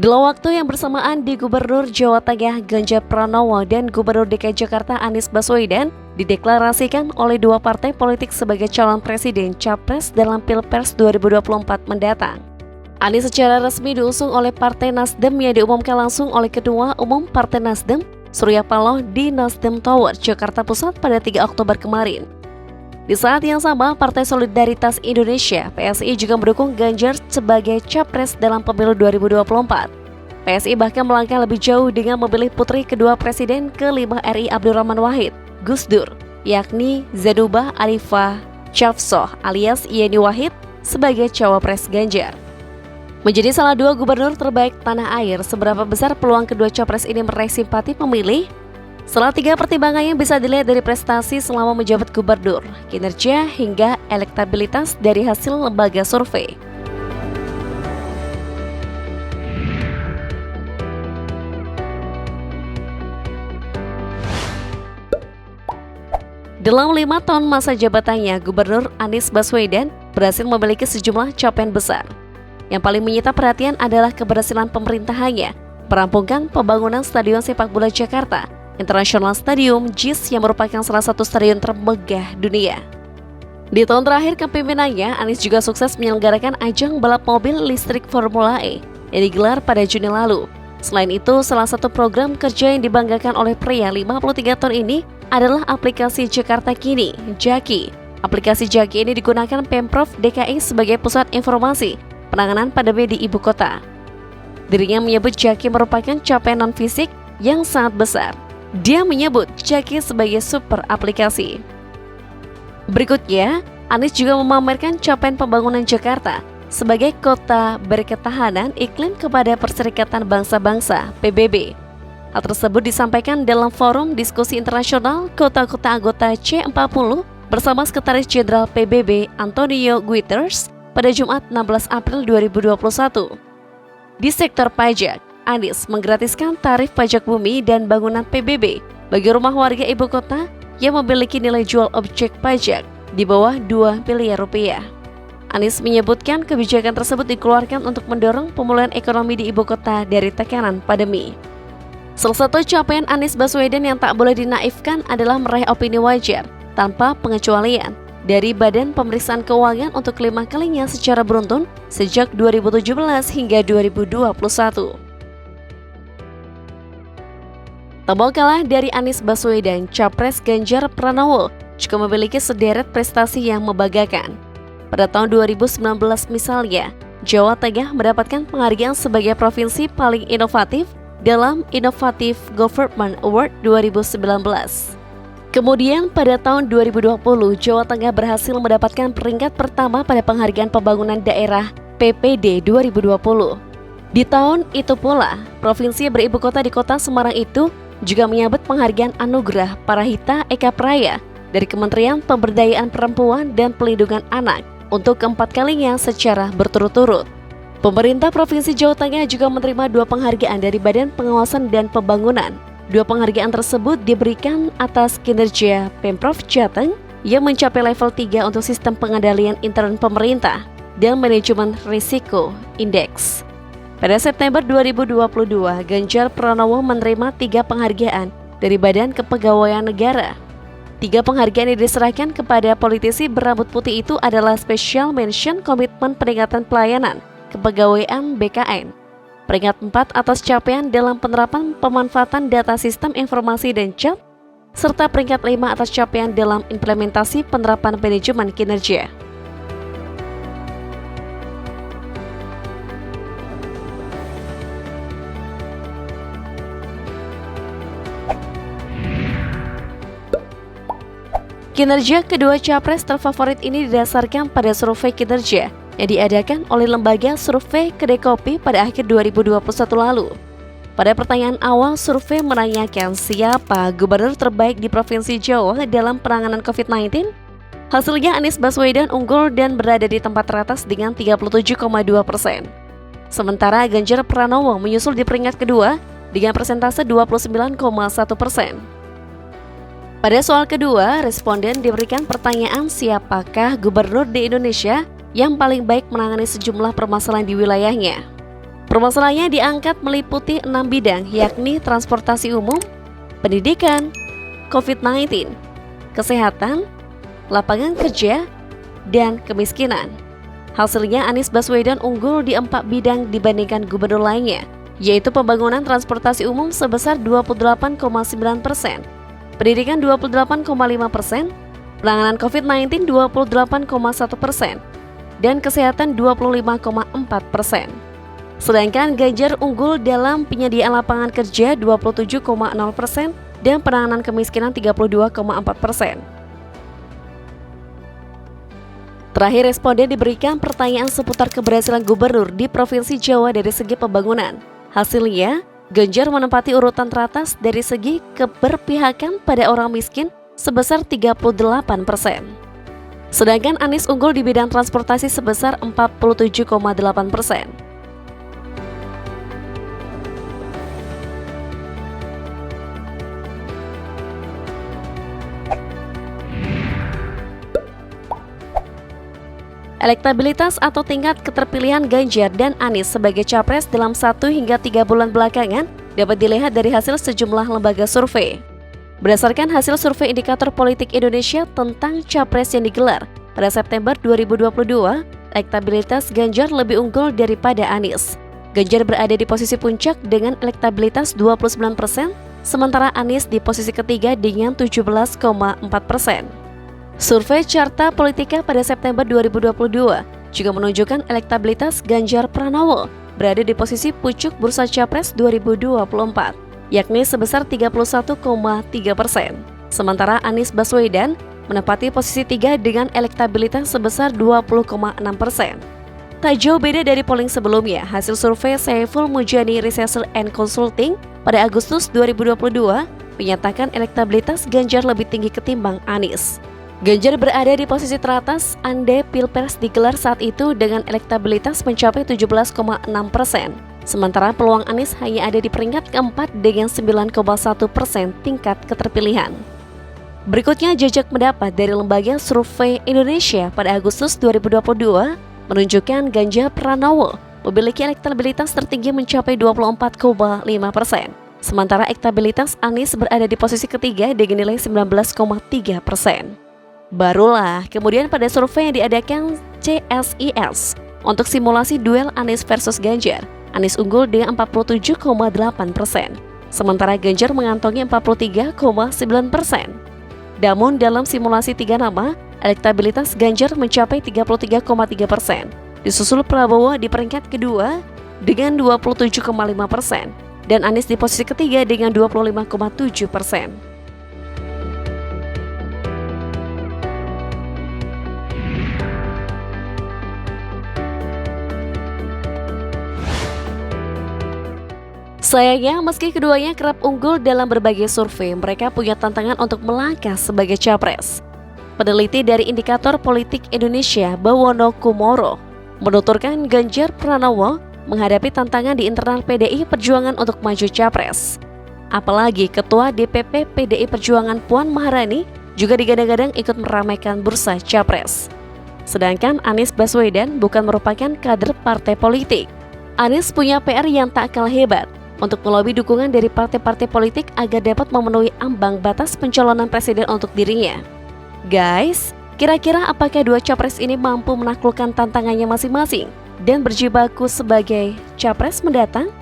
Dalam waktu yang bersamaan di Gubernur Jawa Tengah Ganjar Pranowo dan Gubernur DKI Jakarta Anies Baswedan dideklarasikan oleh dua partai politik sebagai calon presiden capres dalam Pilpres 2024 mendatang. Anies secara resmi diusung oleh Partai Nasdem yang diumumkan langsung oleh Ketua Umum Partai Nasdem, Surya Paloh di Nasdem Tower, Jakarta Pusat pada 3 Oktober kemarin. Di saat yang sama, Partai Solidaritas Indonesia (PSI) juga mendukung Ganjar sebagai capres dalam pemilu 2024. PSI bahkan melangkah lebih jauh dengan memilih putri kedua Presiden ke-5 RI Abdurrahman Wahid, Gus Dur, yakni Zainubah Arifah Chafsoh alias Yeni Wahid sebagai cawapres Ganjar. Menjadi salah dua gubernur terbaik tanah air, seberapa besar peluang kedua capres ini meraih simpati pemilih? Salah 3 pertimbangan yang bisa dilihat dari prestasi selama menjabat gubernur, kinerja hingga elektabilitas dari hasil lembaga survei. Dalam 5 tahun masa jabatannya, Gubernur Anies Baswedan berhasil memiliki sejumlah capaian besar. Yang paling menyita perhatian adalah keberhasilan pemerintahannya merampungkan pembangunan Stadion Sepak Bola Jakarta International Stadium (JIS) yang merupakan salah satu stadion termegah dunia. Di tahun terakhir kepemimpinannya, Anies juga sukses menyelenggarakan ajang balap mobil listrik Formula E yang digelar pada Juni lalu. Selain itu, salah satu program kerja yang dibanggakan oleh pria 53 tahun ini adalah aplikasi Jakarta Kini, Jaki. Aplikasi Jaki ini digunakan Pemprov DKI sebagai pusat informasi penanganan pandemi di ibu kota. Dirinya menyebut Jaki merupakan capaian non-fisik yang sangat besar. Dia menyebut Jaki sebagai super aplikasi. Berikutnya, Anies juga memamerkan capaian pembangunan Jakarta sebagai kota berketahanan iklim kepada Perserikatan Bangsa-Bangsa (PBB). Hal tersebut disampaikan dalam forum diskusi internasional kota-kota anggota C40 bersama Sekretaris Jenderal PBB Antonio Guterres pada Jumat 16 April 2021. Di sektor pajak, Anies menggratiskan tarif pajak bumi dan bangunan PBB bagi rumah warga ibu kota yang memiliki nilai jual objek pajak di bawah 2 miliar rupiah. Anies menyebutkan kebijakan tersebut dikeluarkan untuk mendorong pemulihan ekonomi di ibu kota dari tekanan pandemi. Salah satu capaian Anies Baswedan yang tak boleh dinaifkan adalah meraih opini wajar tanpa pengecualian dari Badan Pemeriksaan Keuangan untuk 5 kalinya secara beruntun sejak 2017 hingga 2021. Tak mau kalah dari Anies Baswedan, Capres Ganjar Pranowo juga memiliki sederet prestasi yang membanggakan. Pada tahun 2019 misalnya, Jawa Tengah mendapatkan penghargaan sebagai provinsi paling inovatif dalam Innovative Government Award 2019. Kemudian pada tahun 2020, Jawa Tengah berhasil mendapatkan peringkat pertama pada penghargaan pembangunan daerah PPD 2020. Di tahun itu pula, provinsi beribu kota di kota Semarang itu juga menyambut penghargaan Anugerah Parahita Eka Praya dari Kementerian Pemberdayaan Perempuan dan Pelindungan Anak untuk keempat kalinya secara berturut-turut. Pemerintah Provinsi Jawa Tengah juga menerima 2 penghargaan dari Badan Pengawasan dan Pembangunan. 2 penghargaan tersebut diberikan atas kinerja Pemprov Jateng yang mencapai level 3 untuk sistem pengendalian intern pemerintah dan manajemen risiko indeks. Pada September 2022, Ganjar Pranowo menerima 3 penghargaan dari Badan Kepegawaian Negara. 3 penghargaan yang diserahkan kepada politisi berambut putih itu adalah Special Mention Komitmen Peningkatan Pelayanan Kepegawaian BKN, peringkat 4 atas capaian dalam penerapan pemanfaatan data sistem informasi dan chat, serta peringkat 5 atas capaian dalam implementasi penerapan manajemen kinerja. Kinerja kedua capres terfavorit ini didasarkan pada survei kinerja yang diadakan oleh lembaga survei Kedai Kopi pada akhir 2021 lalu. Pada pertanyaan awal, survei menanyakan siapa gubernur terbaik di Provinsi Jawa dalam penanganan COVID-19. Hasilnya Anies Baswedan unggul dan berada di tempat teratas dengan 37,2%. Sementara Ganjar Pranowo menyusul di peringkat kedua dengan persentase 29,1%. Pada soal kedua, responden diberikan pertanyaan siapakah gubernur di Indonesia yang paling baik menangani sejumlah permasalahan di wilayahnya. Permasalahannya diangkat meliputi 6 bidang, yakni transportasi umum, pendidikan, COVID-19, kesehatan, lapangan kerja, dan kemiskinan. Hasilnya Anies Baswedan unggul di 4 bidang dibandingkan gubernur lainnya, yaitu pembangunan transportasi umum sebesar 28,9%, pendidikan 28,5%, penanganan COVID-19 28,1%, dan kesehatan 25,4%. Sedangkan Ganjar unggul dalam penyediaan lapangan kerja 27,0% dan penanganan kemiskinan 32,4%. Terakhir, responden diberikan pertanyaan seputar keberhasilan gubernur di Provinsi Jawa dari segi pembangunan. Hasilnya, Ganjar menempati urutan teratas dari segi keberpihakan pada orang miskin sebesar 38%. Sedangkan Anies unggul di bidang transportasi sebesar 47,8%. Elektabilitas atau tingkat keterpilihan Ganjar dan Anies sebagai capres dalam 1 hingga 3 bulan belakangan dapat dilihat dari hasil sejumlah lembaga survei. Berdasarkan hasil survei Indikator Politik Indonesia tentang capres yang digelar pada September 2022, elektabilitas Ganjar lebih unggul daripada Anies. Ganjar berada di posisi puncak dengan elektabilitas 29%, sementara Anies di posisi ketiga dengan 17,4%. Survei Carta Politika pada September 2022 juga menunjukkan elektabilitas Ganjar Pranowo berada di posisi pucuk bursa Capres 2024, yakni sebesar 31,3%. Sementara Anies Baswedan menempati posisi 3 dengan elektabilitas sebesar 20,6%. Tak jauh beda dari polling sebelumnya, hasil survei Saiful Mujani Research and Consulting pada Agustus 2022 menyatakan elektabilitas Ganjar lebih tinggi ketimbang Anies. Ganjar berada di posisi teratas andai Pilpres digelar saat itu dengan elektabilitas mencapai 17,6%. Sementara peluang Anies hanya ada di peringkat keempat dengan 9,1% tingkat keterpilihan. Berikutnya jejak pendapat dari Lembaga Survei Indonesia pada Agustus 2022 menunjukkan Ganjar Pranowo memiliki elektabilitas tertinggi mencapai 24,5%. Sementara elektabilitas Anies berada di posisi ketiga dengan nilai 19,3%. Barulah kemudian pada survei yang diadakan CSIS untuk simulasi duel Anies versus Ganjar, Anies unggul dengan 47,8%, sementara Ganjar mengantongi 43,9%. Namun dalam simulasi 3 nama, elektabilitas Ganjar mencapai 33,3%, disusul Prabowo di peringkat kedua dengan 27,5% dan Anies di posisi ketiga dengan 25,7%. Sayangnya, meski keduanya kerap unggul dalam berbagai survei, mereka punya tantangan untuk melangkah sebagai capres. Peneliti dari Indikator Politik Indonesia, Bawono Kumoro, menuturkan Ganjar Pranowo menghadapi tantangan di internal PDI Perjuangan untuk maju capres. Apalagi Ketua DPP PDI Perjuangan Puan Maharani juga digadang-gadang ikut meramaikan bursa capres. Sedangkan Anies Baswedan bukan merupakan kader partai politik. Anies punya PR yang tak kalah hebat untuk melobi dukungan dari partai-partai politik agar dapat memenuhi ambang batas pencalonan presiden untuk dirinya. Guys, kira-kira apakah dua capres ini mampu menaklukkan tantangannya masing-masing dan berjibaku sebagai capres mendatang?